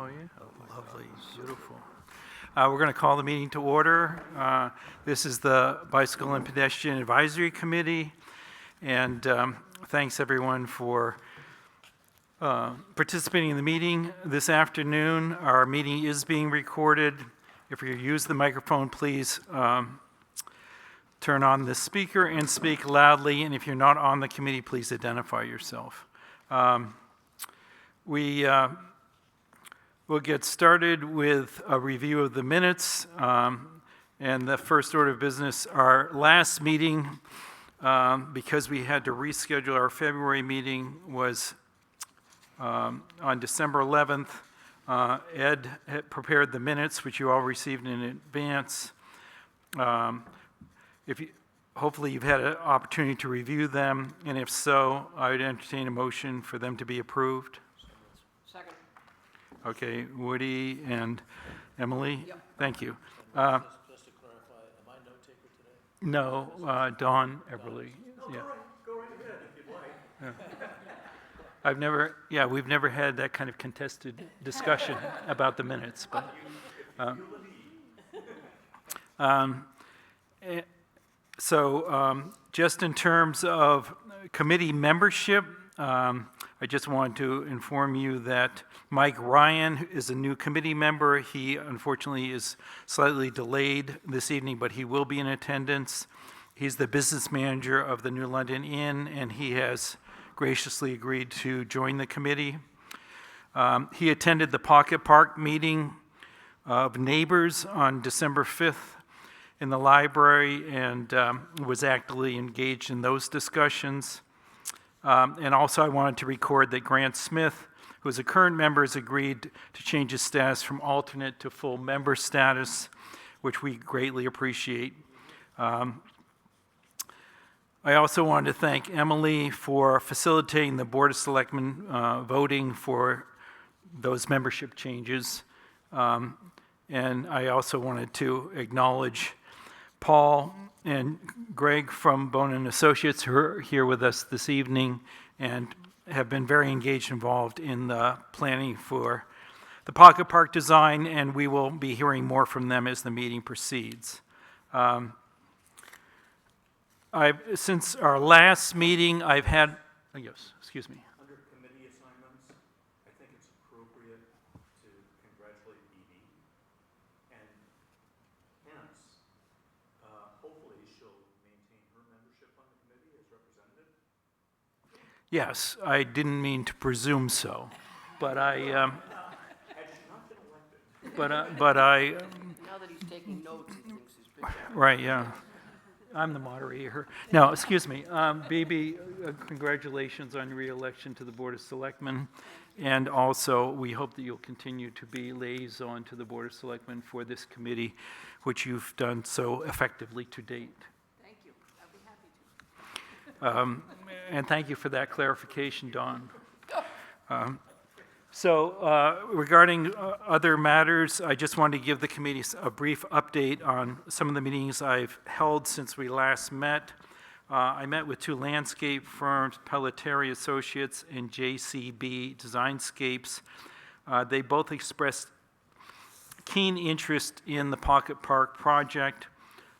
Oh, yeah, lovely, beautiful. We're going to call the meeting to order. This is the Bicycle and Pedestrian Advisory Committee, and thanks everyone for participating in the meeting this afternoon. Our meeting is being recorded. If you use the microphone, please turn on the speaker and speak loudly, and if you're not on the committee, please identify yourself. We'll get started with a review of the minutes, and the first order of business, our last meeting, because we had to reschedule our February meeting, was on December 11th. Ed had prepared the minutes, which you all received in advance. Hopefully you've had an opportunity to review them, and if so, I would entertain a motion for them to be approved. Second. Okay, Woody and Emily? Yep. Thank you. Just to clarify, am I note taker today? No, Dawn Everly. Yeah. Go right ahead if you'd like. We've never had that kind of contested discussion about the minutes, but. Just in terms of committee membership, I just want to inform you that Mike Ryan is a new committee member. He unfortunately is slightly delayed this evening, but he will be in attendance. He's the business manager of the New London Inn, and he has graciously agreed to join the committee. He attended the Pocket Park meeting of neighbors on December 5th in the library and was actively engaged in those discussions. And also I wanted to record that Grant Smith, who is a current member, has agreed to change his status from alternate to full member status, which we greatly appreciate. I also wanted to thank Emily for facilitating the Board of Selectmen voting for those membership changes. And I also wanted to acknowledge Paul and Greg from Bone & Associates, who are here with us this evening and have been very engaged and involved in the planning for the Pocket Park design, and we will be hearing more from them as the meeting proceeds. Since our last meeting, I've had, yes, excuse me. Under committee assignments, I think it's appropriate to congratulate Edie, and hence, hopefully she'll maintain her membership on the committee as representative. Yes, I didn't mean to presume so, but I, Had she not been elected. but I, Now that he's taking notes, he thinks he's big. right, yeah. I'm the moderator. No, excuse me. Bibi, congratulations on your re-election to the Board of Selectmen. And also, we hope that you'll continue to be liaison to the Board of Selectmen for this committee, which you've done so effectively to date. Thank you. I'd be happy to. And thank you for that clarification, Dawn. Regarding other matters, I just wanted to give the committee a brief update on some of the meetings I've held since we last met. I met with two landscape firms, Pelletieri Associates and JCB Designscapes. They both expressed keen interest in the Pocket Park project,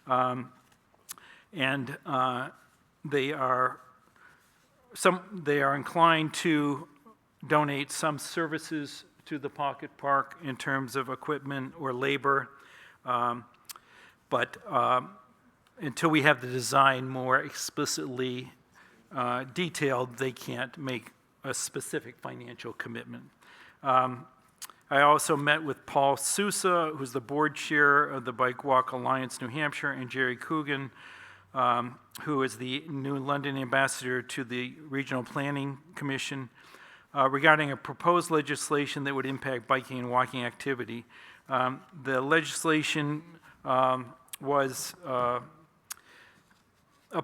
and they are inclined to donate some services to the Pocket Park in terms of equipment or labor, but until we have the design more explicitly detailed, they can't make a specific financial commitment. I also met with Paul Sousa, who's the board chair of the Bike Walk Alliance New Hampshire, and Jerry Coogan, who is the New London ambassador to the Regional Planning Commission, regarding a proposed legislation that would impact biking and walking activity. The legislation was a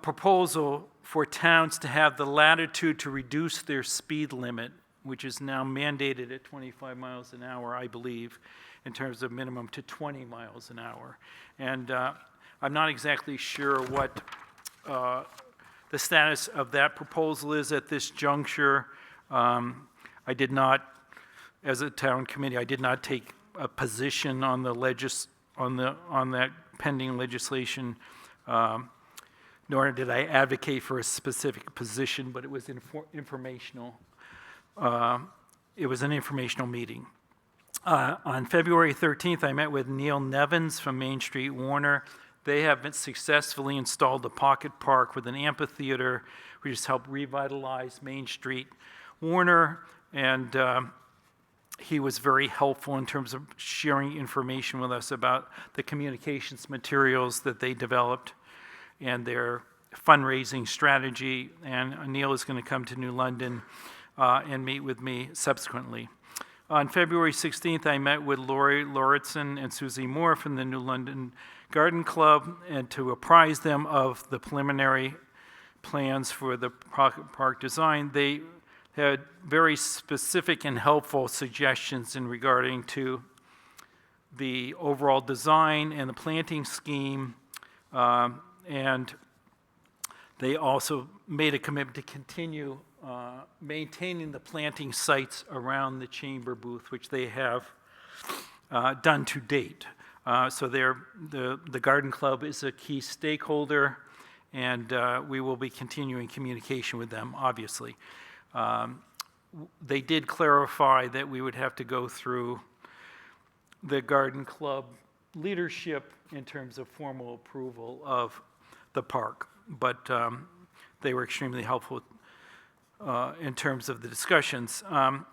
proposal for towns to have the latitude to reduce their speed limit, which is now mandated at 25 miles an hour, I believe, in terms of minimum to 20 miles an hour. And I'm not exactly sure what the status of that proposal is at this juncture. I did not as a town committee, I did not take a position on the on that pending legislation, nor did I advocate for a specific position, but it was informational. It was an informational meeting. On February 13th, I met with Neil Nevins from Main Street Warner. They have successfully installed a pocket park with an amphitheater, which has helped revitalize Main Street Warner, and he was very helpful in terms of sharing information with us about the communications materials that they developed and their fundraising strategy. And Neil is going to come to New London and meet with me subsequently. On February 16th, I met with Lori Lauritsen and Susie Moore from the New London Garden Club, and to apprise them of the preliminary plans for the pocket park design. They had very specific and helpful suggestions in regarding to the overall design and the planting scheme, and they also made a commitment to continue maintaining the planting sites around the chamber booth, which they have done to date. So the Garden Club is a key stakeholder, and we will be continuing communication with them, obviously. They did clarify that we would have to go through the Garden Club leadership in terms of formal approval of the park, but they were extremely helpful in terms of the discussions. On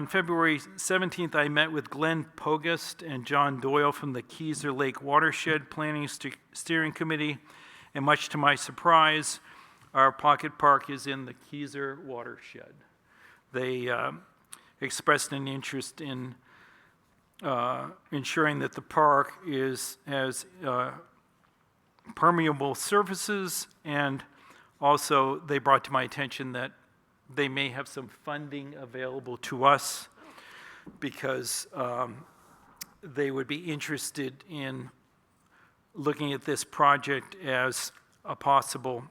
February 17th, I met with Glenn Pogast and John Doyle from the Keyser Lake Watershed Planning Steering Committee, and much to my surprise, our pocket park is in the Keyser watershed. They expressed an interest in ensuring that the park has permeable surfaces, and also they brought to my attention that they may have some funding available to us because they would be interested in looking at this project as a possible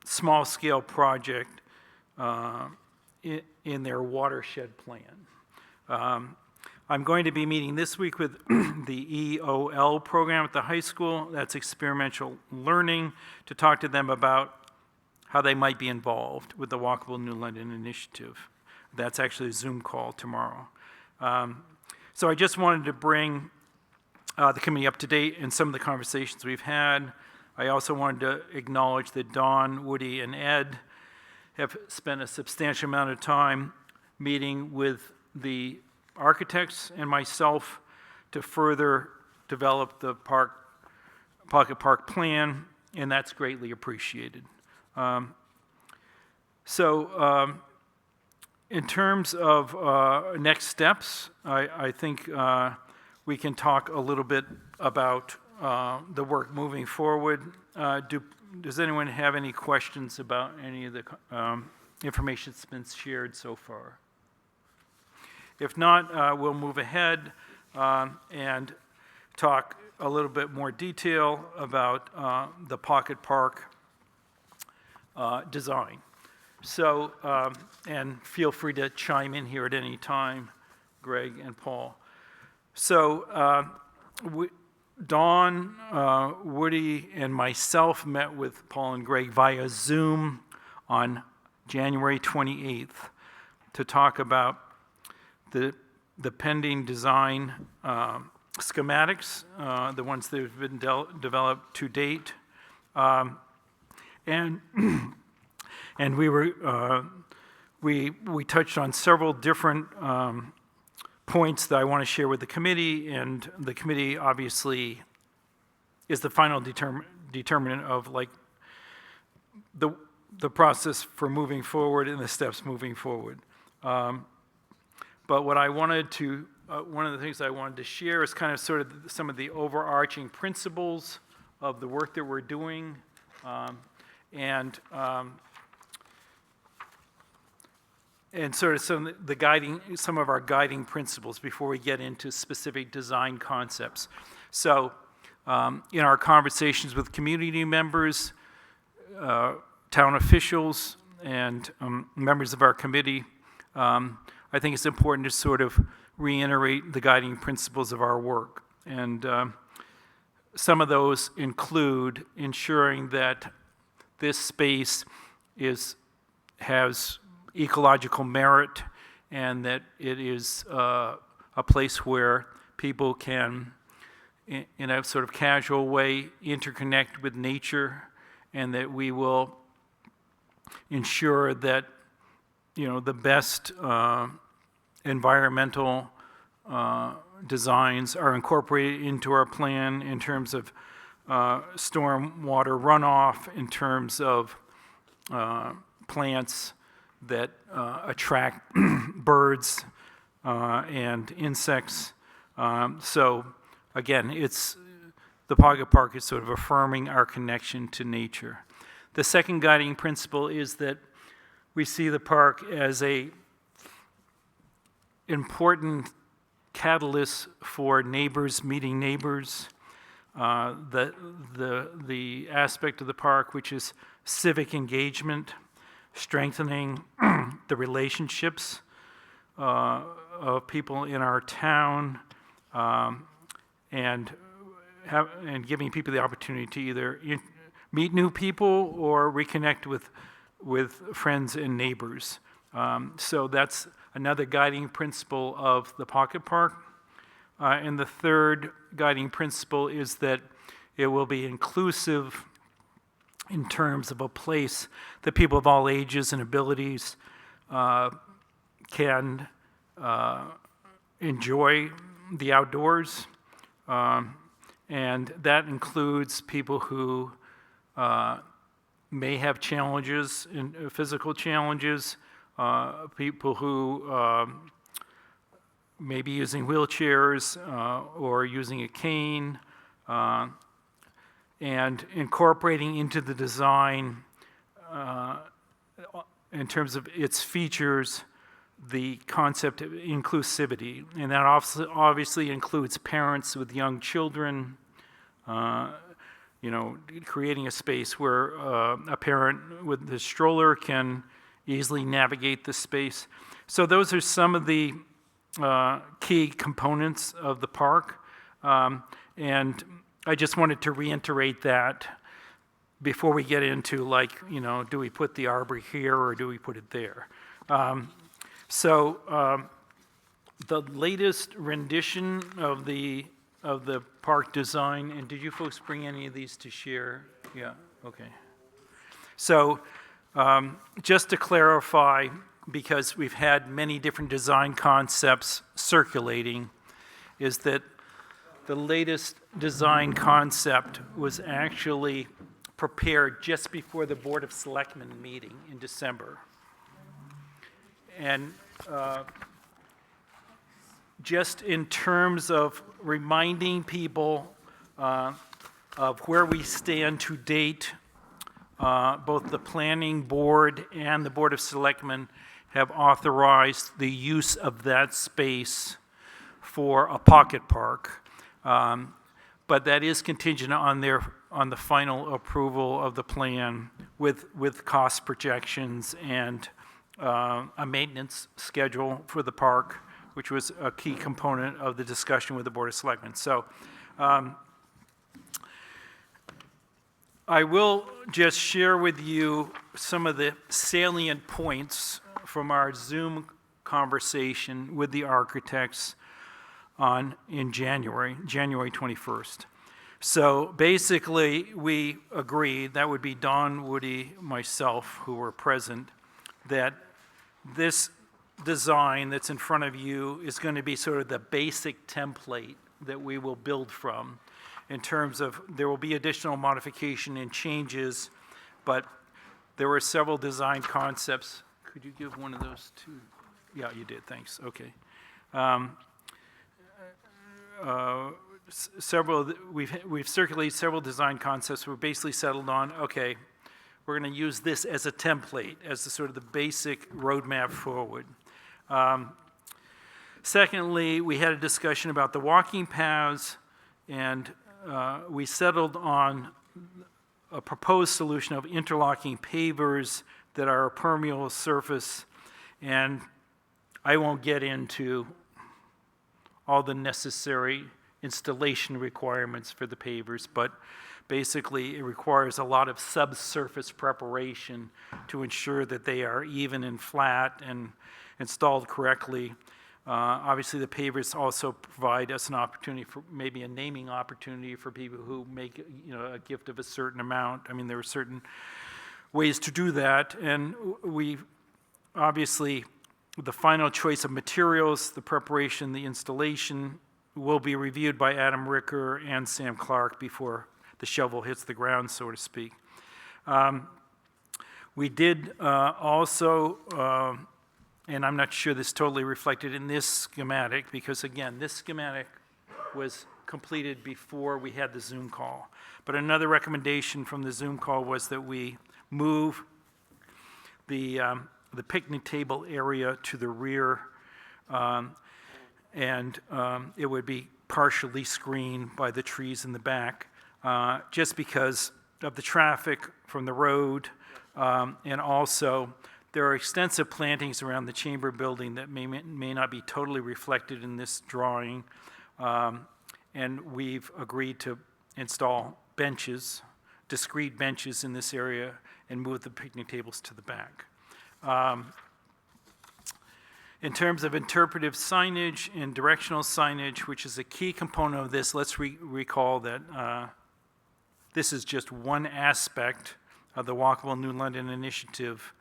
small-scale project in their watershed plan. I'm going to be meeting this week with the EOL program at the high school, that's experiential learning, to talk to them about how they might be involved with the Walkable New London initiative. That's actually a Zoom call tomorrow. So I just wanted to bring the committee up to date in some of the conversations we've had. I also wanted to acknowledge that Dawn, Woody, and Ed have spent a substantial amount of time meeting with the architects and myself to further develop the pocket park plan, and that's greatly appreciated. In terms of next steps, I think we can talk a little bit about the work moving forward. Does anyone have any questions about any of the information that's been shared so far? If not, we'll move ahead and talk a little bit more detail about the pocket park design. So, and feel free to chime in here at any time, Greg and Paul. So, Dawn, Woody, and myself met with Paul and Greg via Zoom on January 28th to talk about the pending design schematics, the ones that have been developed to date, and we touched on several different points that I want to share with the committee, and the committee obviously is the final determinant of like the process for moving forward and the steps moving forward. But what I wanted to, one of the things I wanted to share is kind of sort of some of the overarching principles of the work that we're doing, and sort of some of our guiding principles before we get into specific design concepts. So, in our conversations with community members, town officials, and members of our committee, I think it's important to sort of reiterate the guiding principles of our work. And some of those include ensuring that this space has ecological merit and that it is a place where people can, in a sort of casual way, interconnect with nature, and that we will ensure that, the best environmental designs are incorporated into our plan in terms of stormwater runoff, in terms of plants that attract birds and insects. So again, the Pocket Park is sort of affirming our connection to nature. The second guiding principle is that we see the park as a important catalyst for neighbors meeting neighbors. The aspect of the park, which is civic engagement, strengthening the relationships of people in our town, and giving people the opportunity to either meet new people or reconnect with friends and neighbors. So that's another guiding principle of the Pocket Park. And the third guiding principle is that it will be inclusive in terms of a place that people of all ages and abilities can enjoy the outdoors. And that includes people who may have challenges, physical challenges, people who may be using wheelchairs or using a cane, and incorporating into the design, in terms of its features, the concept of inclusivity. And that obviously includes parents with young children, creating a space where a parent with the stroller can easily navigate the space. So those are some of the key components of the park. And I just wanted to reiterate that before we get into, do we put the arbor here or do we put it there? So the latest rendition of the park design, and did you folks bring any of these to share? Yeah, okay. So just to clarify, because we've had many different design concepts circulating, is that the latest design concept was actually prepared just before the Board of Selectmen meeting in December. And just in terms of reminding people of where we stand to date, both the Planning Board and the Board of Selectmen have authorized the use of that space for a pocket park. But that is contingent on the final approval of the plan with cost projections and a maintenance schedule for the park, which was a key component of the discussion with the Board of Selectmen. So I will just share with you some of the salient points from our Zoom conversation with the architects in January 21st. So basically, we agreed, that would be Don, Woody, myself, who were present, that this design that's in front of you is going to be sort of the basic template that we will build from, in terms of there will be additional modification and changes, but there were several design concepts. Could you give one of those to? Yeah, you did, thanks, okay. We've circulated several design concepts. We're basically settled on, okay, we're going to use this as a template, as the sort of the basic roadmap forward. Secondly, we had a discussion about the walking paths, and we settled on a proposed solution of interlocking pavers that are a permeable surface, and I won't get into all the necessary installation requirements for the pavers, but basically it requires a lot of subsurface preparation to ensure that they are even and flat and installed correctly. Obviously, the pavers also provide us an opportunity for maybe a naming opportunity for people who make, a gift of a certain amount. I mean, there are certain ways to do that, and we obviously, the final choice of materials, the preparation, the installation will be reviewed by Adam Ricker and Sam Clark before the shovel hits the ground, so to speak. We did also, and I'm not sure this totally reflected in this schematic, because again, this schematic was completed before we had the Zoom call. But another recommendation from the Zoom call was that we move the picnic table area to the rear, and it would be partially screened by the trees in the back, just because of the traffic from the road, and also there are extensive plantings around the chamber building that may not be totally reflected in this drawing, and we've agreed to install benches, discrete benches in this area, and move the picnic tables to the back. In terms of interpretive signage and directional signage, which is a key component of this, let's recall that this is just one aspect of the Walkable New London initiative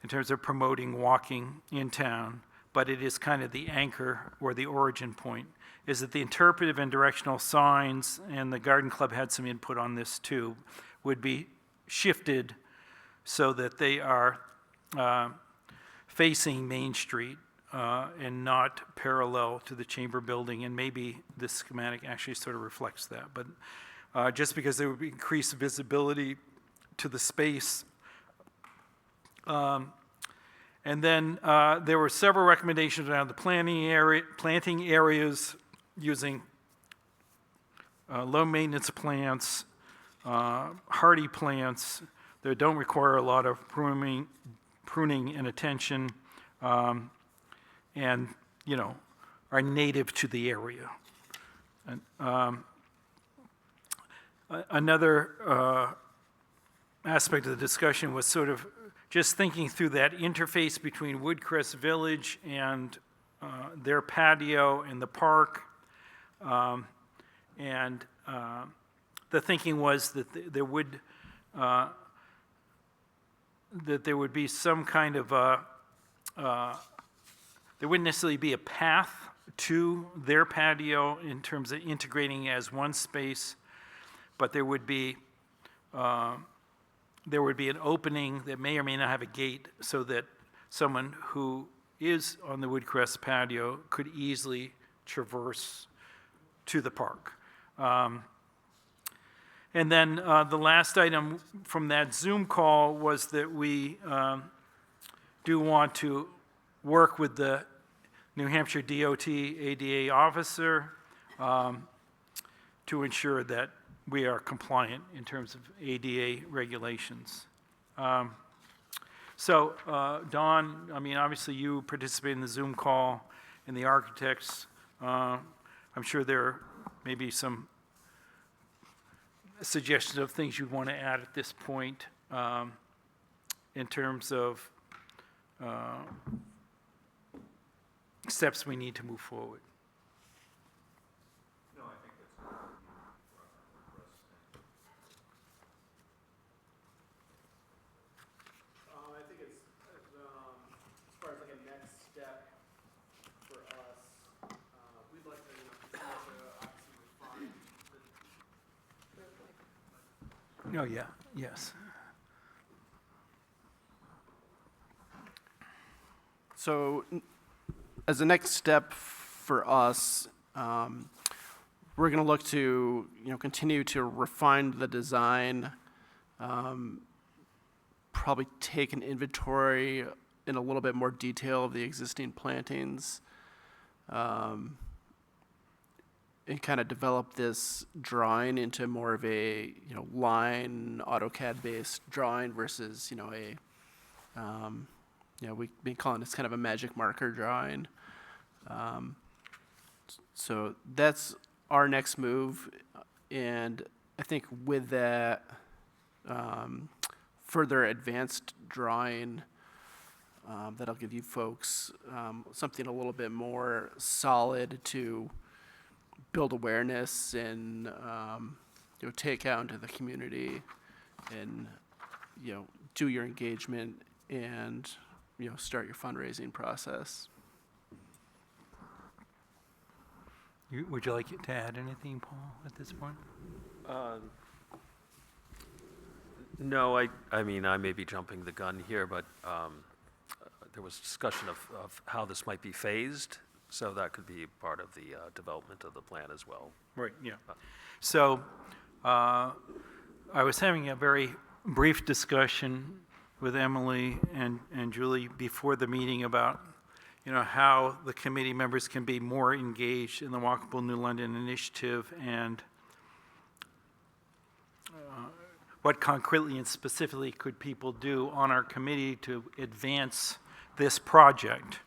in terms of promoting walking in town, but it is kind of the anchor or the origin point, is that the interpretive and directional signs, and the Garden Club had some input on this too, would be shifted so that they are facing Main Street and not parallel to the chamber building, and maybe this schematic actually sort of reflects that. But just because there would be increased visibility to the space. And then there were several recommendations around the planting areas using low-maintenance plants, hardy plants that don't require a lot of pruning and attention, and are native to the area. And, another aspect of the discussion was sort of just thinking through that interface between Woodcrest Village and their patio and the park. And the thinking was that there would be some kind of there wouldn't necessarily be a path to their patio in terms of integrating as one space, but there would be an opening that may or may not have a gate so that someone who is on the Woodcrest patio could easily traverse to the park. And then the last item from that Zoom call was that we do want to work with the New Hampshire DOT ADA officer to ensure that we are compliant in terms of ADA regulations. So, Don, I mean, obviously you participated in the Zoom call and the architects. I'm sure there may be some suggestions of things you'd want to add at this point in terms of steps we need to move forward. No, I think that's good. I think it's, as far as like a next step for us, we'd like to, continue to obviously refine the. Oh, yeah, yes. So, as a next step for us, we're going to look to, continue to refine the design, probably take an inventory in a little bit more detail of the existing plantings, and kind of develop this drawing into more of a, line AutoCAD-based drawing versus, we've been calling this kind of a magic marker drawing. So that's our next move, and I think with that further advanced drawing, that'll give you folks something a little bit more solid to build awareness and take out into the community, and do your engagement and start your fundraising process. Would you like to add anything, Paul, at this point? No, I mean, I may be jumping the gun here, but there was discussion of how this might be phased, so that could be part of the development of the plan as well. Right, yeah. So I was having a very brief discussion with Emily and Julie before the meeting about how the committee members can be more engaged in the Walkable New London initiative, and what concretely and specifically could people do on our committee to advance this project,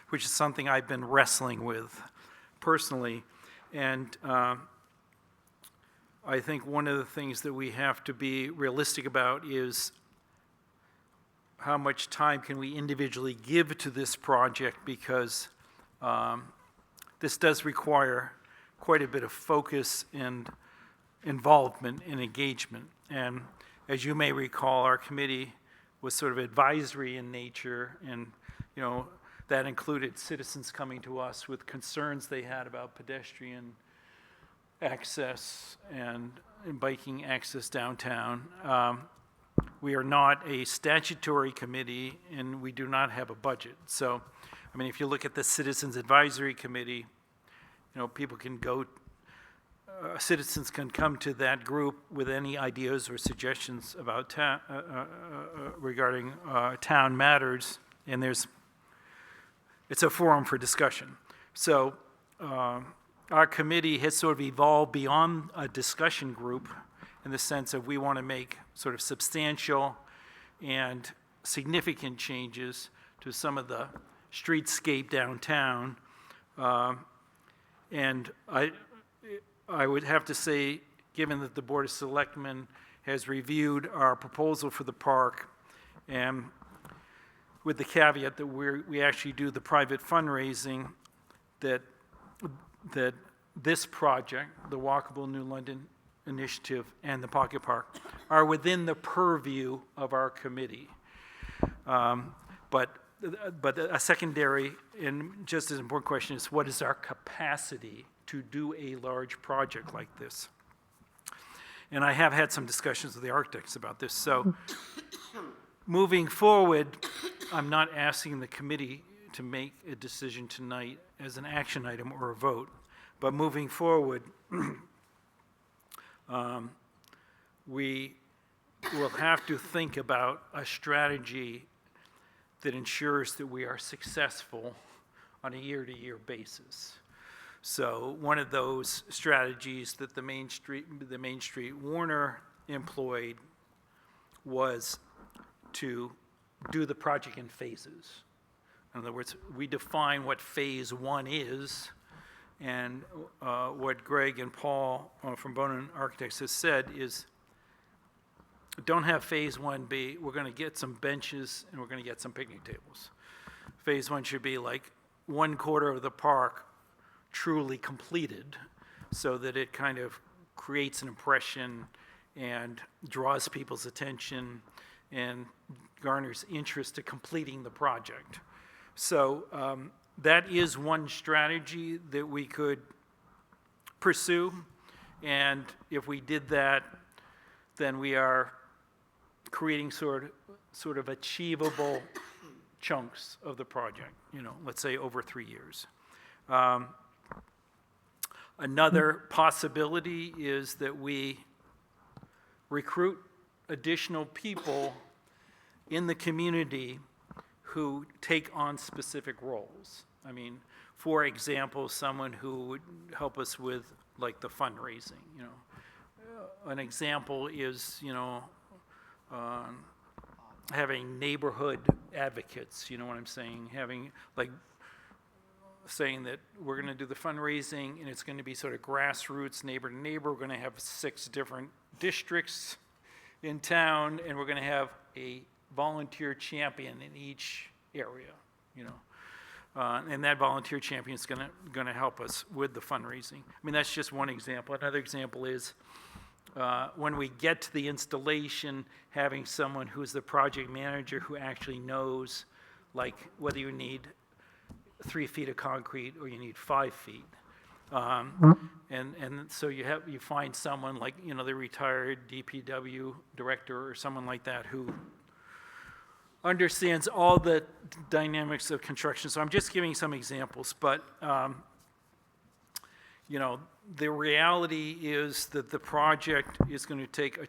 which is something I've been wrestling with personally. And I think one of the things that we have to be realistic about is how much time can we individually give to this project, because this does require quite a bit of focus and involvement and engagement. And as you may recall, our committee was sort of advisory in nature, and that included citizens coming to us with concerns they had about pedestrian access and biking access downtown. We are not a statutory committee, and we do not have a budget. So, I mean, if you look at the Citizens Advisory Committee, people can go, citizens can come to that group with any ideas or suggestions about regarding town matters, and it's a forum for discussion. So, our committee has sort of evolved beyond a discussion group, in the sense of we want to make sort of substantial and significant changes to some of the streetscape downtown. And I would have to say, given that the Board of Selectmen has reviewed our proposal for the park, and with the caveat that we actually do the private fundraising, that this project, the Walkable New London Initiative and the Pocket Park, are within the purview of our committee. But a secondary and just as important question is, what is our capacity to do a large project like this? And I have had some discussions with the architects about this. So moving forward, I'm not asking the committee to make a decision tonight as an action item or a vote, but moving forward, we will have to think about a strategy that ensures that we are successful on a year-to-year basis. So one of those strategies that the Main Street Warner employed was to do the project in phases. In other words, we define what phase one is, and what Greg and Paul from Bonin Architects has said is, don't have phase one be, we're going to get some benches and we're going to get some picnic tables. Phase one should be like 1/4 of the park truly completed, so that it kind of creates an impression and draws people's attention and garners interest to completing the project. So that is one strategy that we could pursue, and if we did that, then we are creating sort of achievable chunks of the project, let's say over 3 years. Another possibility is that we recruit additional people in the community who take on specific roles. I mean, for example, someone who would help us with like the fundraising, An example is, having neighborhood advocates, you know what I'm saying? Having, like, saying that we're going to do the fundraising, and it's going to be sort of grassroots, neighbor to neighbor. We're going to have 6 different districts in town, and we're going to have a volunteer champion in each area, you know. And that volunteer champion is going to help us with the fundraising. I mean, that's just one example. Another example is when we get to the installation, having someone who's the project manager who actually knows, like, whether you need 3 feet of concrete or you need 5 feet. And so you find someone like, you know, the retired DPW director or someone like that who understands all the dynamics of construction. So I'm just giving some examples, but you know, the reality is that the project is going to take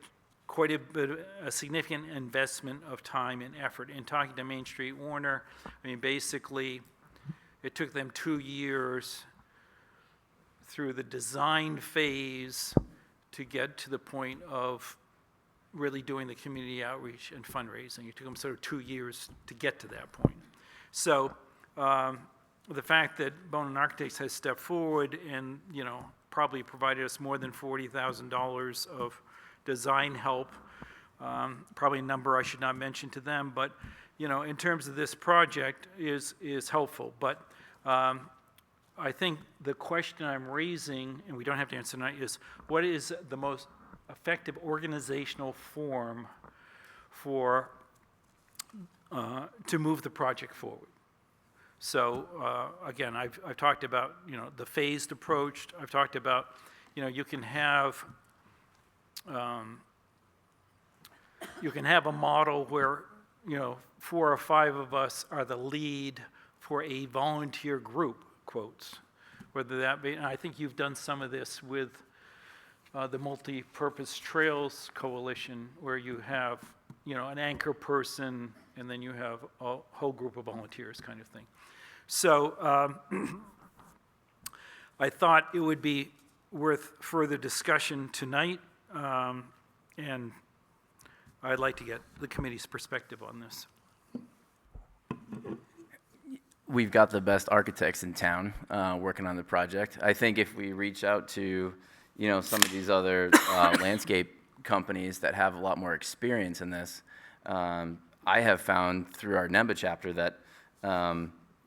quite a significant investment of time and effort. In talking to Main Street Warner, I mean, basically, it took them 2 years through the design phase to get to the point of really doing the community outreach and fundraising. It took them sort of 2 years to get to that point. So the fact that Bonin Architects has stepped forward and, you know, probably provided us more than $40,000 of design help, probably a number I should not mention to them, but, you know, in terms of this project is helpful. But I think the question I'm raising, and we don't have to answer tonight, is what is the most effective organizational form for to move the project forward? So again, I've talked about, you know, the phased approach. I've talked about, you know, you can have a model where, you know, 4 or 5 of us are the lead for a volunteer group, quotes, whether that be, and I think you've done some of this with the Multi-Purpose Trails Coalition, where you have, you know, an anchor person, and then you have a whole group of volunteers kind of thing. So I thought it would be worth further discussion tonight, and I'd like to get the committee's perspective on this. We've got the best architects in town working on the project. I think if we reach out to, you know, some of these other landscape companies that have a lot more experience in this, I have found through our NEMBA chapter that,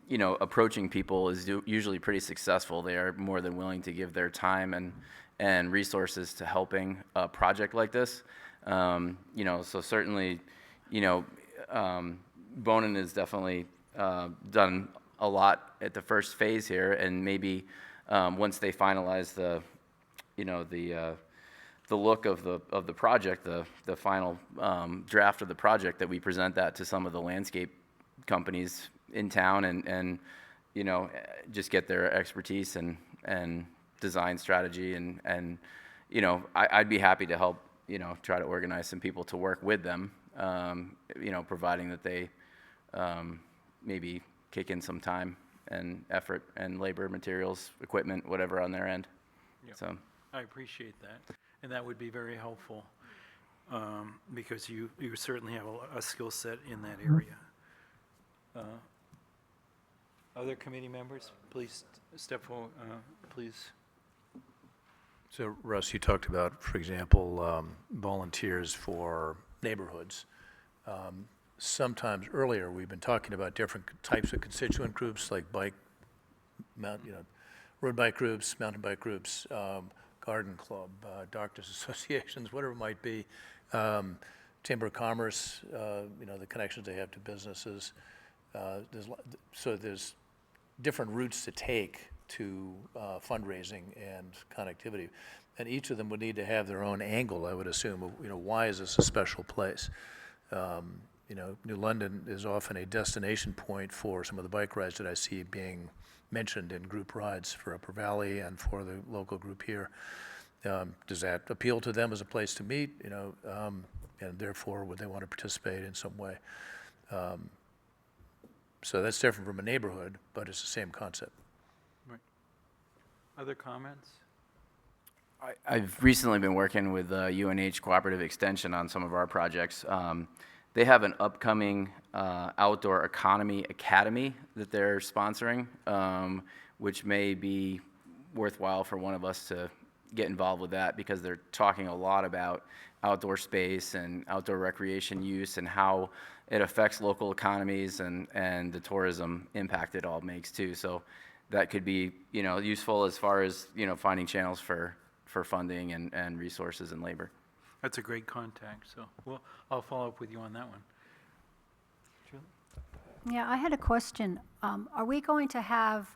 you know, approaching people is usually pretty successful. They are more than willing to give their time and resources to helping a project like this. You know, so certainly, you know, Bonin has definitely done a lot at the first phase here, and maybe once they finalize the, you know, the look of the project, the final draft of the project, that we present that to some of the landscape companies in town, and you know, just get their expertise and design strategy, and you know, I'd be happy to help, you know, try to organize some people to work with them, you know, providing that they maybe kick in some time and effort and labor, materials, equipment, whatever on their end. Yep. So I appreciate that, and that would be very helpful, because you certainly have a skill set in that area. Other committee members, please step forward, please. So Russ, you talked about, for example, volunteers for neighborhoods. Sometimes earlier, we've been talking about different types of constituent groups, like road bike groups, mountain bike groups, garden club, doctors associations, whatever it might be, Chamber of Commerce, you know, the connections they have to businesses. There's different routes to take to fundraising and connectivity, and each of them would need to have their own angle, I would assume. You know, why is this a special place? You know, New London is often a destination point for some of the bike rides that I see being mentioned in group rides for Upper Valley and for the local group here. Does that appeal to them as a place to meet? You know, and therefore would they want to participate in some way? So that's different from a neighborhood, but it's the same concept. Right. Other comments? I've recently been working with UNH Cooperative Extension on some of our projects. they have an upcoming outdoor economy academy that they're sponsoring, which may be worthwhile for one of us to get involved with that, because they're talking a lot about outdoor space and outdoor recreation use and how it affects local economies and the tourism impact it all makes too. So that could be, useful as far as, finding channels for funding and resources and labor. That's a great contact, so I'll follow up with you on that one. Julie? Yeah, I had a question. Are we going to have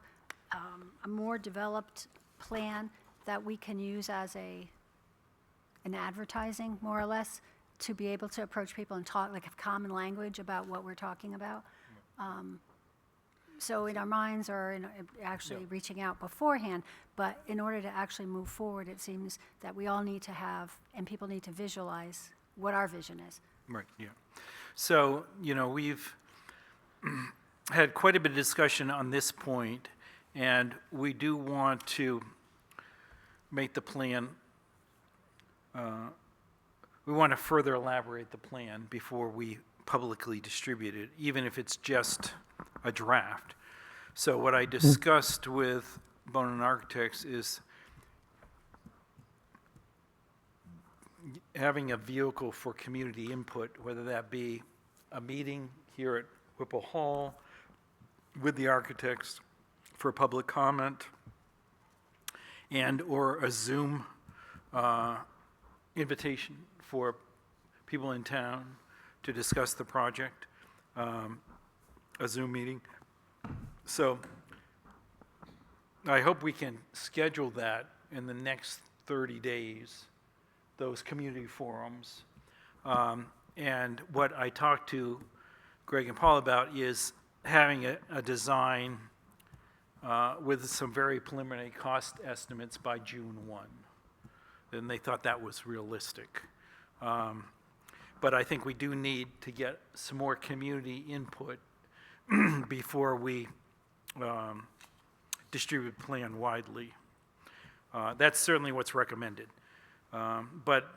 a more developed plan that we can use as an advertising, more or less, to be able to approach people and talk, like, have common language about what we're talking about? So in our minds, or in actually reaching out beforehand, but in order to actually move forward, it seems that we all need to have, and people need to visualize what our vision is. Right, yeah. So, we've had quite a bit of discussion on this point, and we do want to make the plan, we want to further elaborate the plan before we publicly distribute it, even if it's just a draft. So what I discussed with Bonin Architects is having a vehicle for community input, whether that be a meeting here at Whipple Hall with the architects for public comment, and or a Zoom invitation for people in town to discuss the project, a Zoom meeting. So I hope we can schedule that in the next 30 days, those community forums. And what I talked to Greg and Paul about is having a design with some very preliminary cost estimates by June 1. And they thought that was realistic. But I think we do need to get some more community input before we distribute plan widely. That's certainly what's recommended. But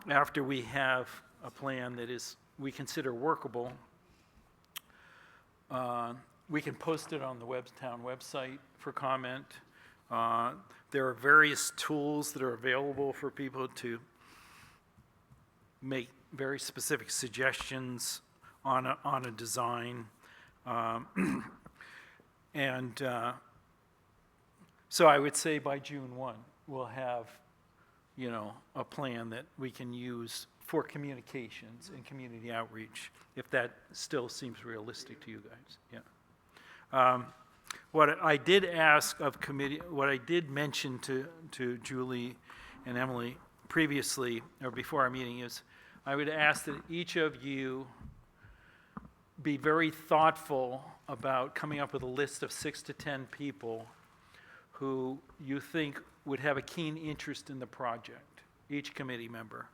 after we have a plan that we consider workable, we can post it on the town website for comment. There are various tools that are available for people to make very specific suggestions on a design. So I would say by June 1, we'll have, a plan that we can use for communications and community outreach, if that still seems realistic to you guys, yeah. What I did ask of committee, what I did mention to Julie and Emily previously, or before our meeting, is I would ask that each of you be very thoughtful about coming up with a list of 6 to 10 people who you think would have a keen interest in the project, each committee member.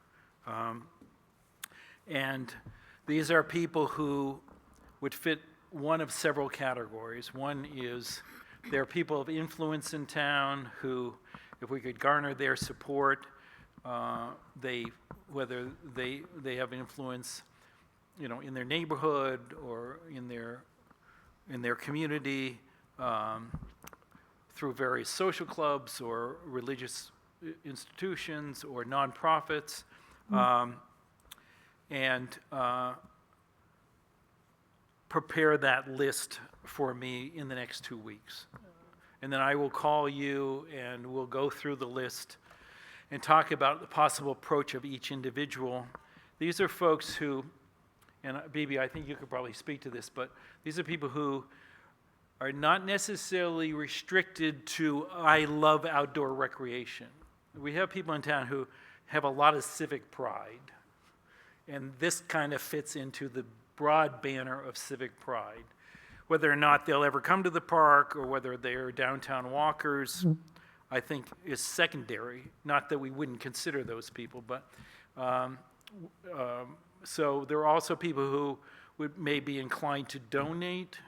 And these are people who would fit one of several categories. One is there are people of influence in town who, if we could garner their support, whether they have influence, in their neighborhood or in their community, through various social clubs or religious institutions or nonprofits, and prepare that list for me in the next 2 weeks. And then I will call you and we'll go through the list and talk about the possible approach of each individual. These are folks who, and Bibi, I think you could probably speak to this, but these are people who are not necessarily restricted to, I love outdoor recreation. We have people in town who have a lot of civic pride, and this kind of fits into the broad banner of civic pride. Whether or not they'll ever come to the park or whether they're downtown walkers, I think is secondary. Not that we wouldn't consider those people, but so there are also people who may be inclined to donate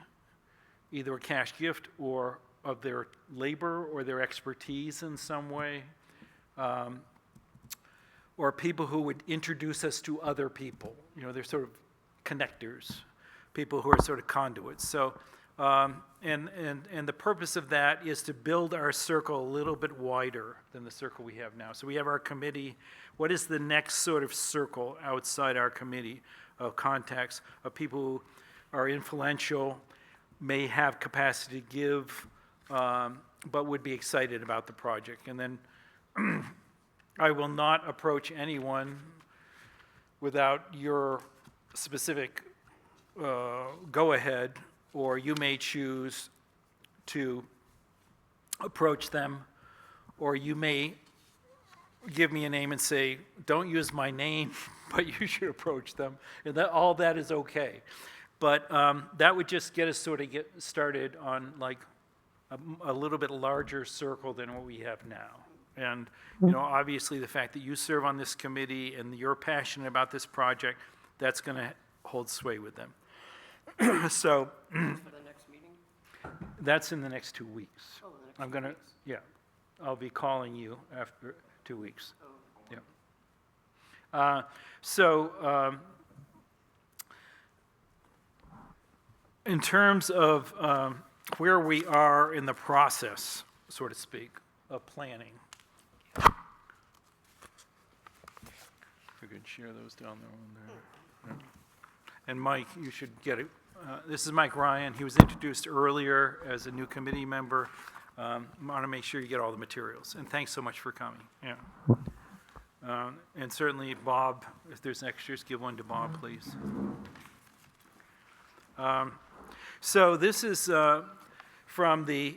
either a cash gift or of their labor or their expertise in some way. or people who would introduce us to other people. You know, they're sort of connectors, people who are sort of conduits. So, and the purpose of that is to build our circle a little bit wider than the circle we have now. So we have our committee. What is the next sort of circle outside our committee of contacts, of people who are influential, may have capacity to give, but would be excited about the project? And then I will not approach anyone without your specific go-ahead, or you may choose to approach them, or you may give me a name and say, don't use my name, but you should approach them. And that, all that is okay. But that would just get us sort of get started on like a little bit larger circle than what we have now. And, you know, obviously the fact that you serve on this committee and you're passionate about this project, that's going to hold sway with them. So For the next meeting? that's in the next 2 weeks. Oh, the next I'm going to, weeks. yeah, I'll be calling you after 2 weeks. Oh, Yeah. In terms of where we are in the process, so to speak, of planning. We could share those down there. Yeah. And Mike, you should get it. This is Mike Ryan. He was introduced earlier as a new committee member. I want to make sure you get all the materials. And thanks so much for coming. Yeah. And certainly Bob, if there's extras, give one to Bob, please. So this is from the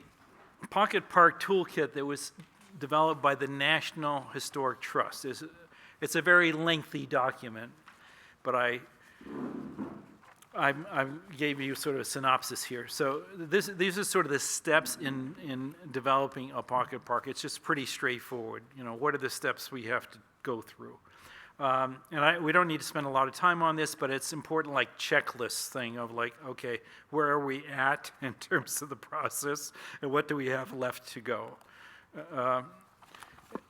Pocket Park Toolkit that was developed by the National Historic Trust. It's a very lengthy document, but I gave you sort of a synopsis here. So these are sort of the steps in developing a pocket park. It's just pretty straightforward. You know, what are the steps we have to go through? We don't need to spend a lot of time on this, but it's important, like checklist thing of like, okay, where are we at in terms of the process, and what do we have left to go,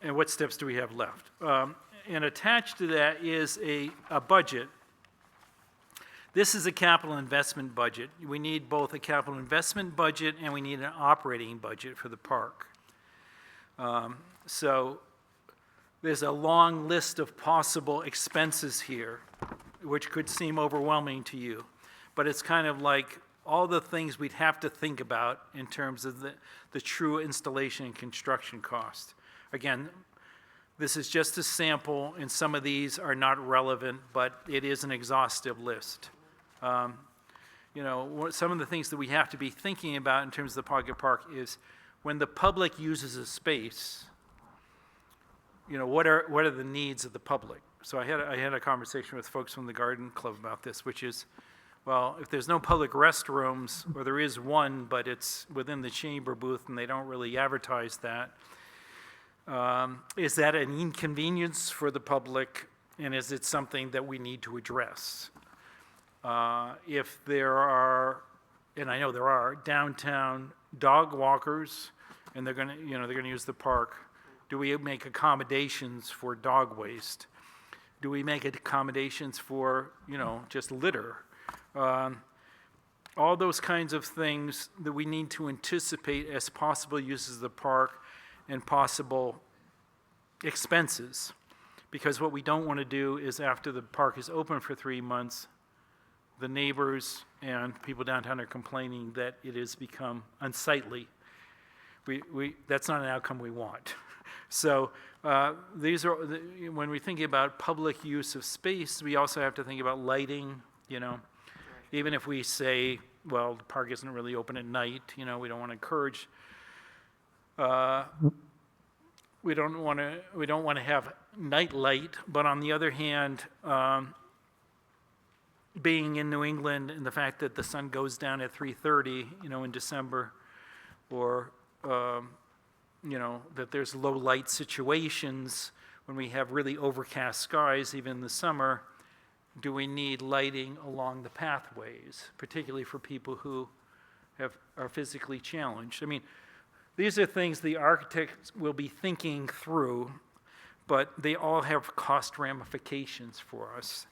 and what steps do we have left? And attached to that is a budget. This is a capital investment budget. We need both a capital investment budget and we need an operating budget for the park. So there's a long list of possible expenses here, which could seem overwhelming to you. But it's kind of like all the things we'd have to think about in terms of the true installation and construction cost. Again, this is just a sample, and some of these are not relevant, but it is an exhaustive list. You know, some of the things that we have to be thinking about in terms of the pocket park is when the public uses a space, you know, what are the needs of the public? So I had a conversation with folks from the Garden Club about this, which is, well, if there's no public restrooms, or there is one, but it's within the chamber booth and they don't really advertise that, is that an inconvenience for the public, and is it something that we need to address? If there are, and I know there are, downtown dog walkers, and they're going to use the park, do we make accommodations for dog waste? Do we make accommodations for, you know, just litter? All those kinds of things that we need to anticipate as possible uses of the park and possible expenses. Because what we don't want to do is after the park is open for 3 months, the neighbors and people downtown are complaining that it has become unsightly. That's not an outcome we want. So these are, when we think about public use of space, we also have to think about lighting, you know. Even if we say, well, the park isn't really open at night, you know, we don't want to encourage, we don't want to have night light, but on the other hand, being in New England and the fact that the sun goes down at 3:30, you know, in December, or you know, that there's low light situations when we have really overcast skies, even in the summer, do we need lighting along the pathways, particularly for people who are physically challenged? I mean, these are things the architects will be thinking through, but they all have cost ramifications for us.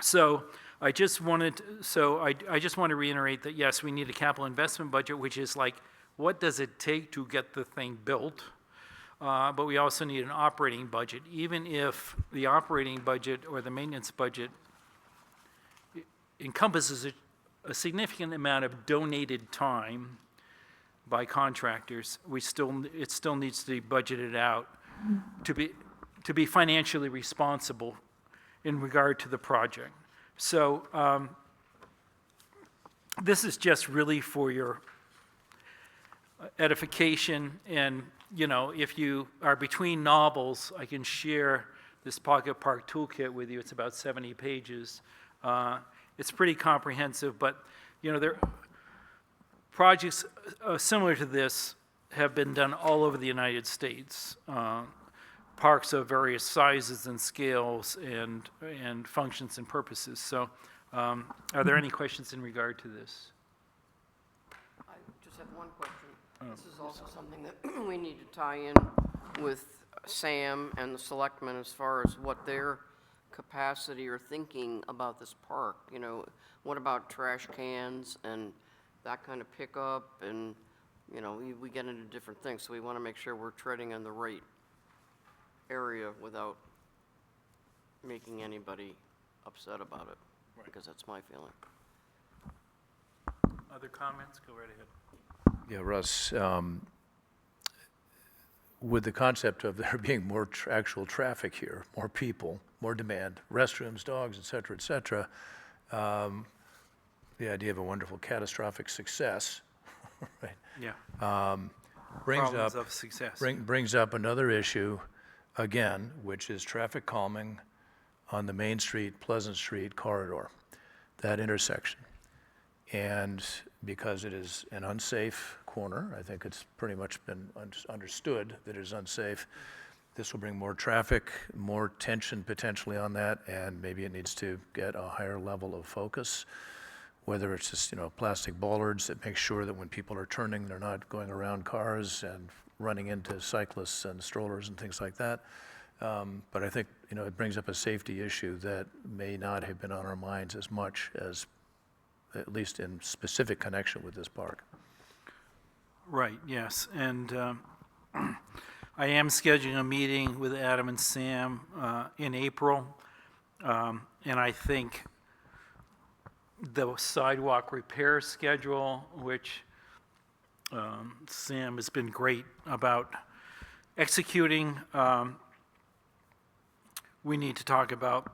So I just wanted, I just want to reiterate that, yes, we need a capital investment budget, which is like, what does it take to get the thing built? But we also need an operating budget. Even if the operating budget or the maintenance budget encompasses a significant amount of donated time by contractors, it still needs to be budgeted out to be financially responsible in regard to the project. So this is just really for your edification, and if you are between novels, I can share this Pocket Park Toolkit with you. It's about 70 pages. It's pretty comprehensive, but there projects similar to this have been done all over the United States. Parks of various sizes and scales and functions and purposes. So are there any questions in regard to this? I just have one question. This is also something that we need to tie in with Sam and the selectmen as far as what their capacity or thinking about this park. What about trash cans and that kind of pickup? And, we get into different things, so we want to make sure we're treading in the right area without making anybody upset about it, because that's my feeling. Other comments? Go right ahead. Yeah, Russ, with the concept of there being more actual traffic here, more people, more demand, restrooms, dogs, et cetera, the idea of a wonderful catastrophic success, right, Yeah. brings Problems up of success. brings up another issue, again, which is traffic calming on the Main Street, Pleasant Street corridor, that intersection. And because it is an unsafe corner, I think it's pretty much been understood that it is unsafe, this will bring more traffic, more tension potentially on that, and maybe it needs to get a higher level of focus, whether it's just, plastic bollards that make sure that when people are turning, they're not going around cars and running into cyclists and strollers and things like that. But I think, it brings up a safety issue that may not have been on our minds as much as, at least in specific connection with this park. Right, yes, and I am scheduling a meeting with Adam and Sam in April, and I think the sidewalk repair schedule, which Sam has been great about executing, we need to talk about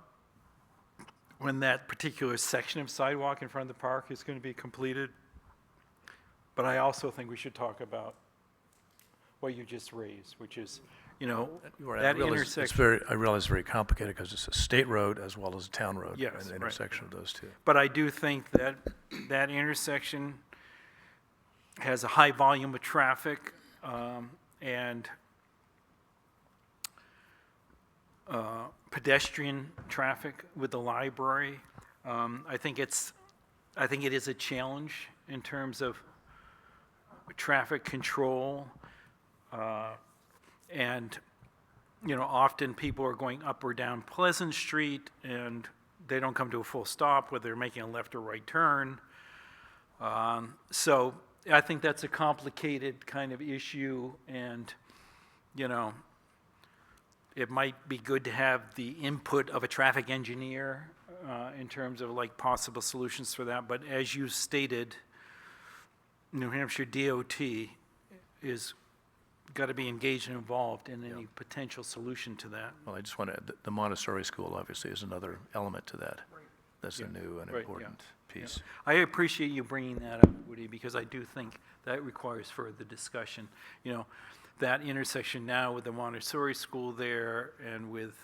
when that particular section of sidewalk in front of the park is going to be completed. But I also think we should talk about what you just raised, which is, that intersection. I realize it's very complicated because it's a state road as well as a town road. Yes, and the right. intersection of those two. But I do think that that intersection has a high volume of traffic, and pedestrian traffic with the library. I think it is a challenge in terms of traffic control, and often people are going up or down Pleasant Street and they don't come to a full stop, whether they're making a left or right turn. So I think that's a complicated kind of issue, and it might be good to have the input of a traffic engineer in terms of possible solutions for that. But as you stated, New Hampshire DOT is got to be engaged and involved in any potential solution to that. Well, I just want to add that the Montessori school obviously is another element to that. That's a new and Right, important piece. I appreciate you bringing that up, Woody, because I do think that requires further discussion. That intersection now with the Montessori school there and with,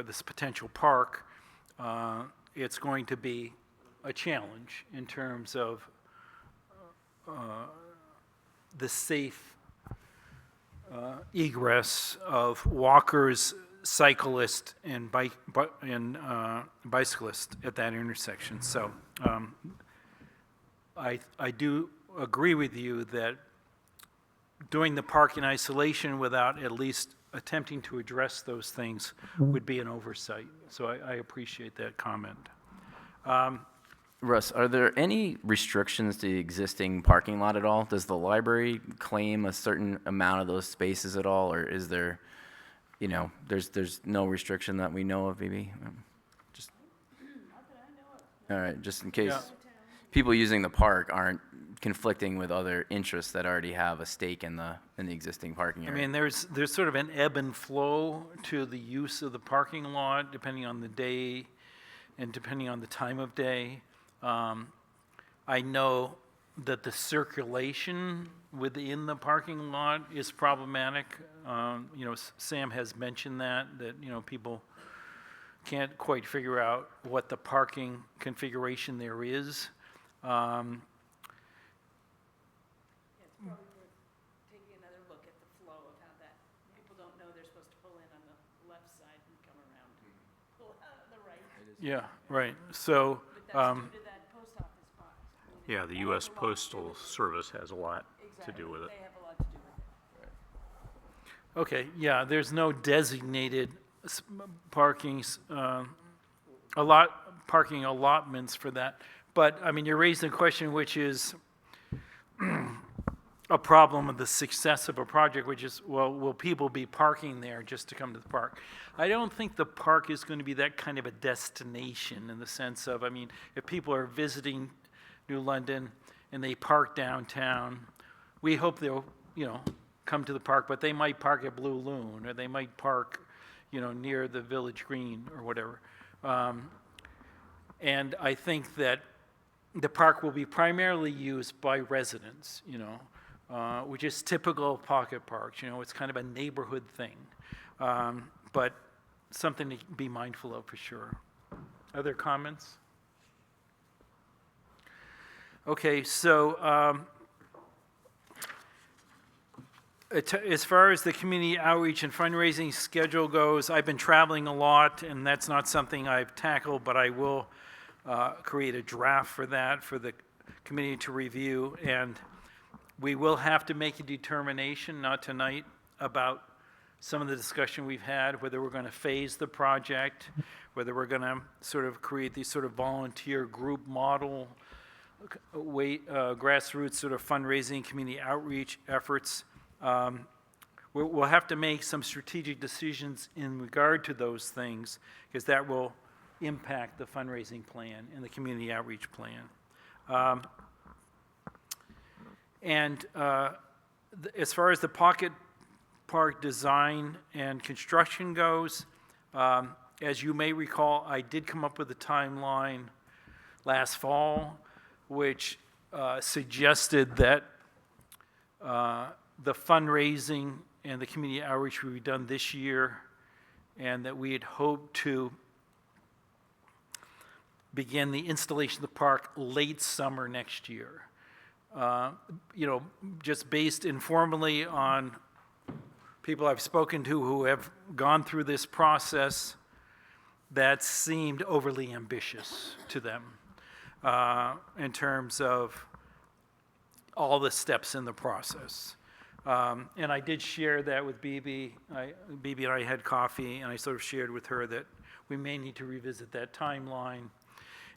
this potential park, it's going to be a challenge in terms of the safe egress of walkers, cyclists, and bicyclists at that intersection. So I do agree with you that doing the park in isolation without at least attempting to address those things would be an oversight. So I appreciate that comment. Russ, are there any restrictions to the existing parking lot at all? Does the library claim a certain amount of those spaces at all, or is there, there's no restriction that we know of, maybe? Just. All right, just in case Yeah. people using the park aren't conflicting with other interests that already have a stake in the existing parking I area. mean, there's sort of an ebb and flow to the use of the parking lot, depending on the day and depending on the time of day. I know that the circulation within the parking lot is problematic. Sam has mentioned that people can't quite figure out what the parking configuration there is. It's probably worth taking another look at the flow of how that, people don't know they're supposed to pull in on the left side and come around, pull out on the right. Yeah, right. So, But that's due to that post office box. I mean, Yeah, the US Postal Service has a lot to do with it. They have a lot to do with it. okay, yeah, there's no designated parking allotments for that. But, I mean, you're raising a question which is a problem of the success of a project, which is, well, will people be parking there just to come to the park? I don't think the park is going to be that kind of a destination in the sense of, I mean, if people are visiting New London and they park downtown, we hope they'll, come to the park, but they might park at Blue Loon, or they might park, near the Village Green or whatever. And I think that the park will be primarily used by residents, which is typical of pocket parks. It's kind of a neighborhood thing, but something to be mindful of for sure. Other comments? Okay, so as far as the community outreach and fundraising schedule goes, I've been traveling a lot, and that's not something I've tackled, but I will create a draft for that for the committee to review, and we will have to make a determination, not tonight, about some of the discussion we've had, whether we're going to phase the project, whether we're going to sort of create these sort of volunteer group model, grassroots sort of fundraising, community outreach efforts. We'll have to make some strategic decisions in regard to those things, because that will impact the fundraising plan and the community outreach plan. As far as the pocket park design and construction goes, as you may recall, I did come up with a timeline last fall, which suggested that the fundraising and the community outreach would be done this year, and that we had hoped to begin the installation of the park late summer next year. Just based informally on people I've spoken to who have gone through this process, that seemed overly ambitious to them in terms of all the steps in the process. And I did share that with BB. BB and I had coffee, and I sort of shared with her that we may need to revisit that timeline.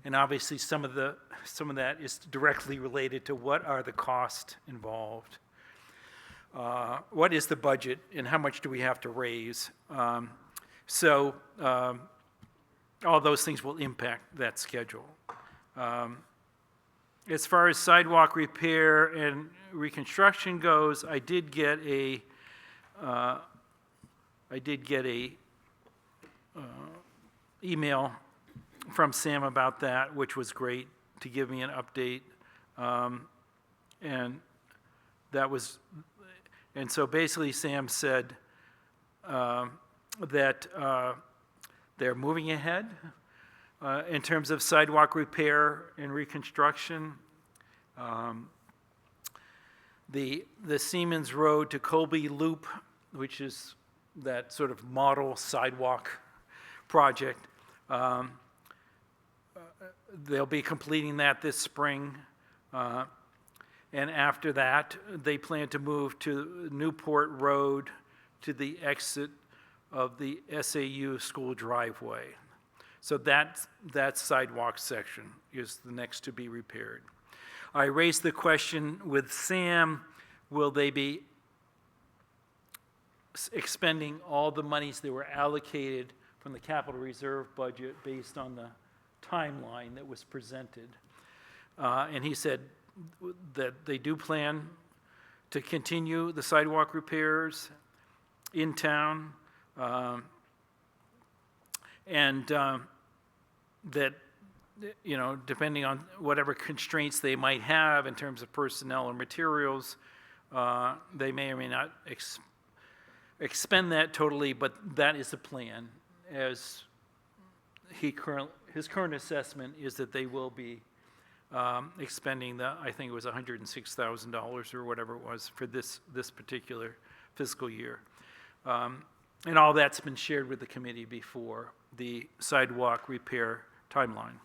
And obviously, some of that is directly related to what are the costs involved, what is the budget, and how much do we have to raise. So all those things will impact that schedule. As far as sidewalk repair and reconstruction goes, I did get a email from Sam about that, which was great, to give me an update. And so basically Sam said that they're moving ahead in terms of sidewalk repair and reconstruction. The Seamans Road to Colby Loop, which is that sort of model sidewalk project, they'll be completing that this spring. And after that, they plan to move to Newport Road to the exit of the SAU school driveway. So that sidewalk section is the next to be repaired. I raised the question with Sam, will they be expending all the monies that were allocated from the capital reserve budget based on the timeline that was presented? And he said that they do plan to continue the sidewalk repairs in town, and that, you know, depending on whatever constraints they might have in terms of personnel or materials, they may or may not expend that totally, but that is the plan. As his current assessment is that they will be expending I think it was $106,000 or whatever it was for this particular fiscal year. And all that's been shared with the committee before, the sidewalk repair timeline.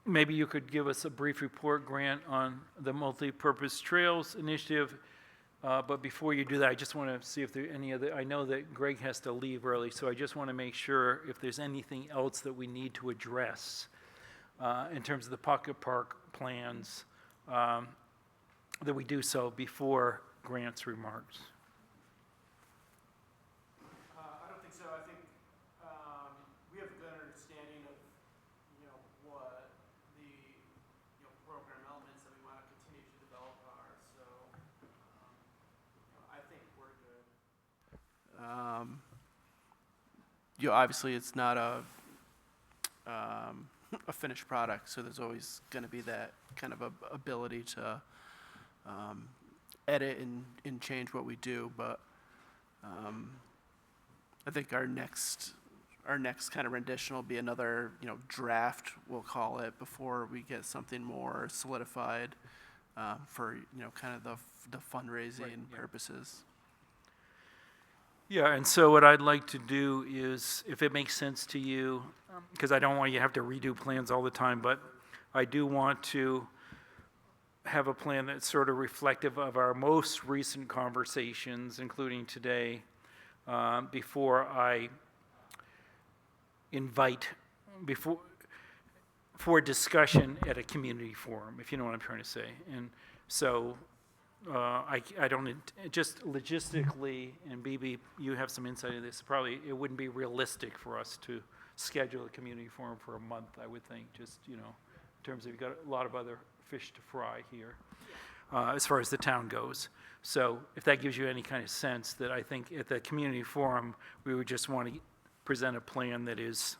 Maybe you could give us a brief report, Grant, on the multi-purpose trails initiative. But before you do that, I just want to see if there are any other, I know that Greg has to leave early, so I just want to make sure if there's anything else that we need to address in terms of the pocket park plans, that we do so before Grant's remarks. I don't think so. I think we have a good understanding of, what the, program elements that we want to continue to develop are. So, I think we're good. Obviously, it's not a finished product, so there's always going to be that kind of ability to edit and change what we do, but I think our next kind of rendition will be another, draft, we'll call it, before we get something more solidified for, kind of the fundraising purposes. Yeah, and so what I'd like to do is, if it makes sense to you, because I don't want you to have to redo plans all the time, but I do want to have a plan that's sort of reflective of our most recent conversations, including today, before I invite, for discussion at a community forum, if you know what I'm trying to say. And so I don't, just logistically, and BB, you have some insight into this, probably it wouldn't be realistic for us to schedule a community forum for a month, I would think, just, in terms of, you've got a lot of other fish to fry here, as far as the town goes. So if that gives you any kind of sense, that I think at the community forum, we would just want to present a plan that is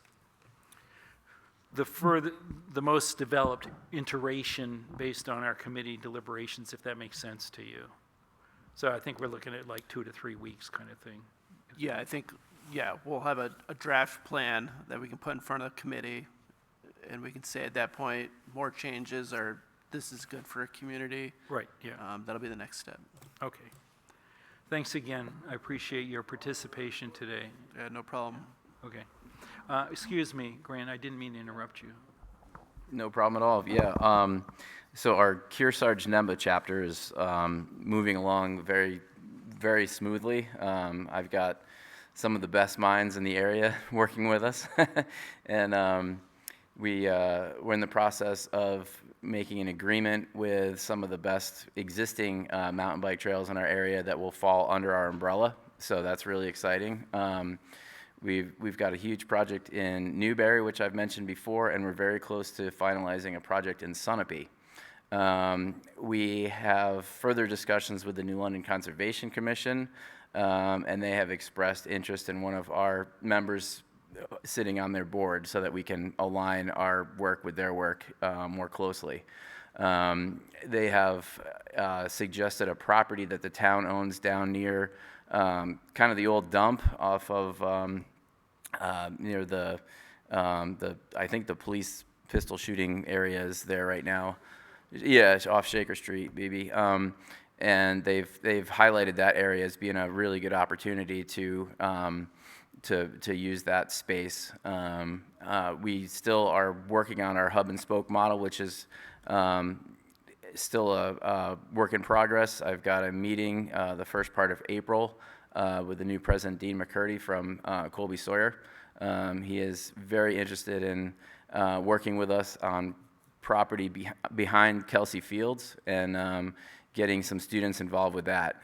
the most developed iteration based on our committee deliberations, if that makes sense to you. So I think we're looking at like 2 to 3 weeks kind of thing. Yeah, I think, we'll have a draft plan that we can put in front of the committee, and we can say at that point, more changes, or this is good for a community. Right, yeah. That'll be the next step. Okay. Thanks again. I appreciate your participation today. Yeah, no problem. Okay. Excuse me, Grant, I didn't mean to interrupt you. No problem at all. Yeah. So our Kearsarge Nemba chapter is moving along very, very smoothly. I've got some of the best minds in the area working with us, and we're in the process of making an agreement with some of the best existing mountain bike trails in our area that will fall under our umbrella. So that's really exciting. We've got a huge project in Newberry, which I've mentioned before, and we're very close to finalizing a project in Sunapee. We have further discussions with the New London Conservation Commission, and they have expressed interest in one of our members sitting on their board so that we can align our work with their work more closely. They have suggested a property that the town owns down near kind of the old dump off of near the I think the police pistol shooting area is there right now. Yeah, it's off Shaker Street, maybe. And they've highlighted that area as being a really good opportunity to to use that space. We still are working on our hub and spoke model, which is still a work in progress. I've got a meeting the first part of April with the new president, Dean McCurdy from Colby Sawyer. He is very interested in working with us on property behind Kelsey Fields and getting some students involved with that,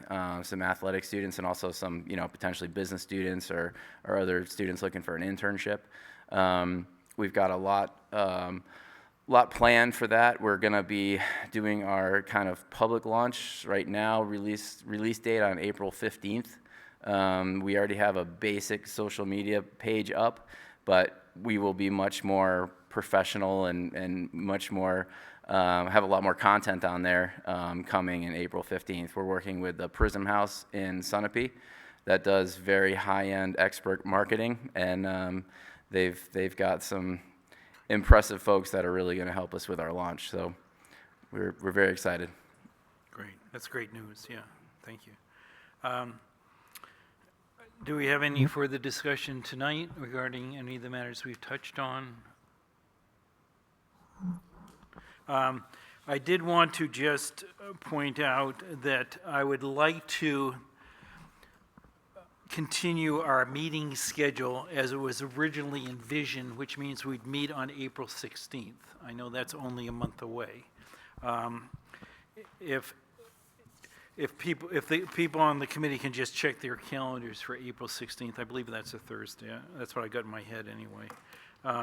some athletic students and also some, potentially business students or other students looking for an internship. We've got a lot planned for that. We're going to be doing our kind of public launch right now, release date on April 15th. We already have a basic social media page up, but we will be much more professional and much more, have a lot more content on there coming in April 15th. We're working with the Prism House in Sunapee that does very high-end expert marketing, and they've got some impressive folks that are really going to help us with our launch. So we're very excited. Great. That's great news. Yeah. Thank you. Do we have any further discussion tonight regarding any of the matters we've touched on? I did want to just point out that I would like to continue our meeting schedule as it was originally envisioned, which means we'd meet on April 16th. I know that's only a month away. If the people on the committee can just check their calendars for April 16th, I believe that's a Thursday. That's what I got in my head anyway. Hold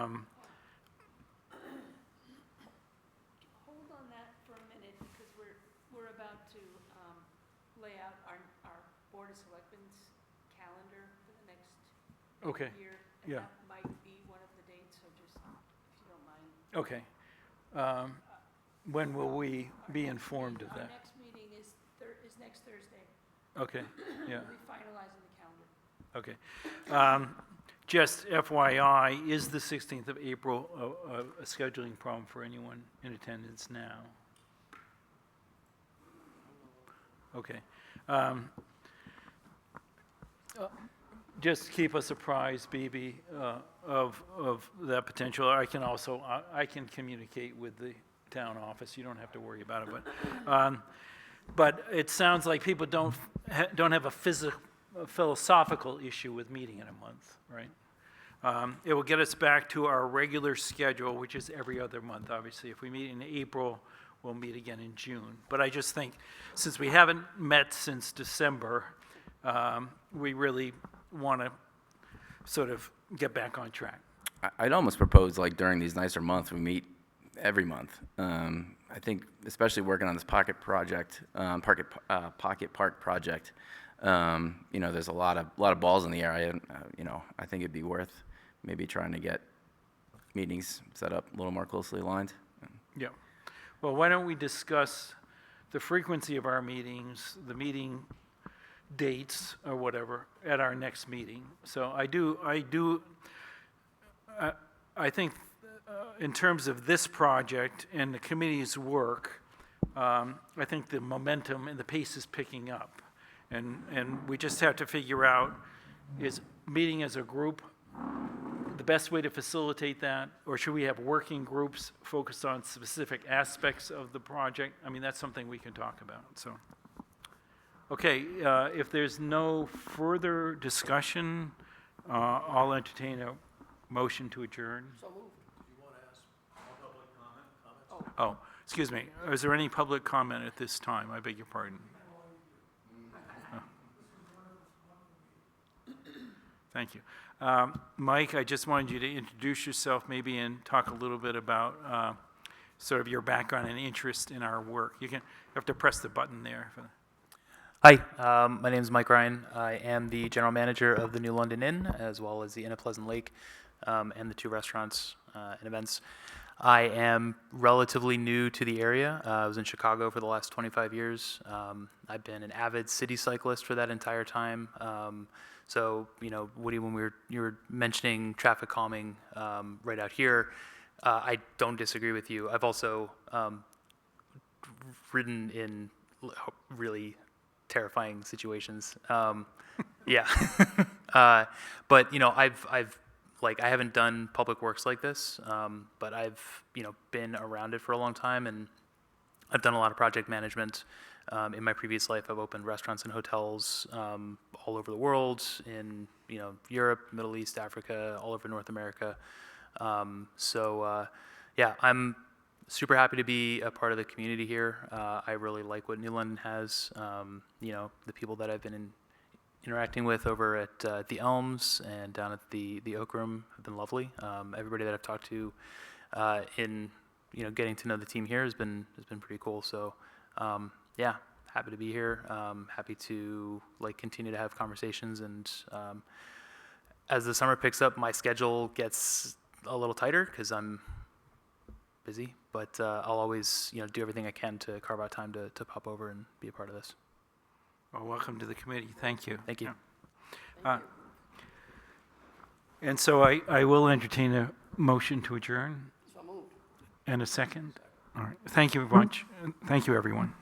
on that for a minute, because we're about to lay out our Board of Selectmen's calendar for the next Okay. year. Yeah. And that might be one of the dates, so just, if you don't mind. Okay. When will we be informed of Our that? next meeting is next Thursday. Okay, yeah, We'll be finalizing the calendar. okay. Just FYI, is the 16th of April a scheduling problem for anyone in attendance now? Okay. Just keep us apprised, BB, of that potential. I can also, I can communicate with the town office. You don't have to worry about it, but it sounds like people don't have a philosophical issue with meeting in a month, right? It will get us back to our regular schedule, which is every other month, obviously. If we meet in April, we'll meet again in June. But I just think, since we haven't met since December, we really want to sort of get back on track. I'd almost propose, like, during these nicer months, we meet every month. I think, especially working on this pocket project, pocket park project, there's a lot of balls in the air. I think it'd be worth maybe trying to get meetings set up a little more closely aligned. Yeah. Well, why don't we discuss the frequency of our meetings, the meeting dates or whatever at our next meeting. So I think in terms of this project and the committee's work, I think the momentum and the pace is picking up. And we just have to figure out, is meeting as a group the best way to facilitate that? Or should we have working groups focused on specific aspects of the project? I mean, that's something we can talk about, so. Okay, if there's no further discussion, I'll entertain a motion to adjourn. So moved. Oh, excuse me. Is there any public comment at this time? I beg your pardon. Oh. Thank you. Mike, I just wanted you to introduce yourself maybe and talk a little bit about sort of your background and interest in our work. You have to press the button there. Hi, my name is Mike Ryan. I am the general manager of the New London Inn, as well as the Inn at Pleasant Lake, and the 2 restaurants and events. I am relatively new to the area. I was in Chicago for the last 25 years. I've been an avid city cyclist for that entire time. So, Woody, when you were mentioning traffic calming right out here, I don't disagree with you. I've also ridden in really terrifying situations. Yeah. But, you know, I've like, I haven't done public works like this, but I've, you know, been around it for a long time, and I've done a lot of project management. In my previous life, I've opened restaurants and hotels all over the world, in, you know, Europe, Middle East, Africa, all over North America. Yeah, I'm super happy to be a part of the community here. I really like what New London has. You know, the people that I've been interacting with over at the Elms and down at the Oak Room have been lovely. Everybody that I've talked to in, you know, getting to know the team here has been pretty cool. So yeah, happy to be here. Happy to like continue to have conversations, and as the summer picks up, my schedule gets a little tighter because I'm busy. But I'll always, you know, do everything I can to carve out time to pop over and be a part of this. Well, welcome to the committee. Thank you. Thank you. And so I will entertain a motion to adjourn So moved. and a second. All right. Thank you very much. Thank you, everyone.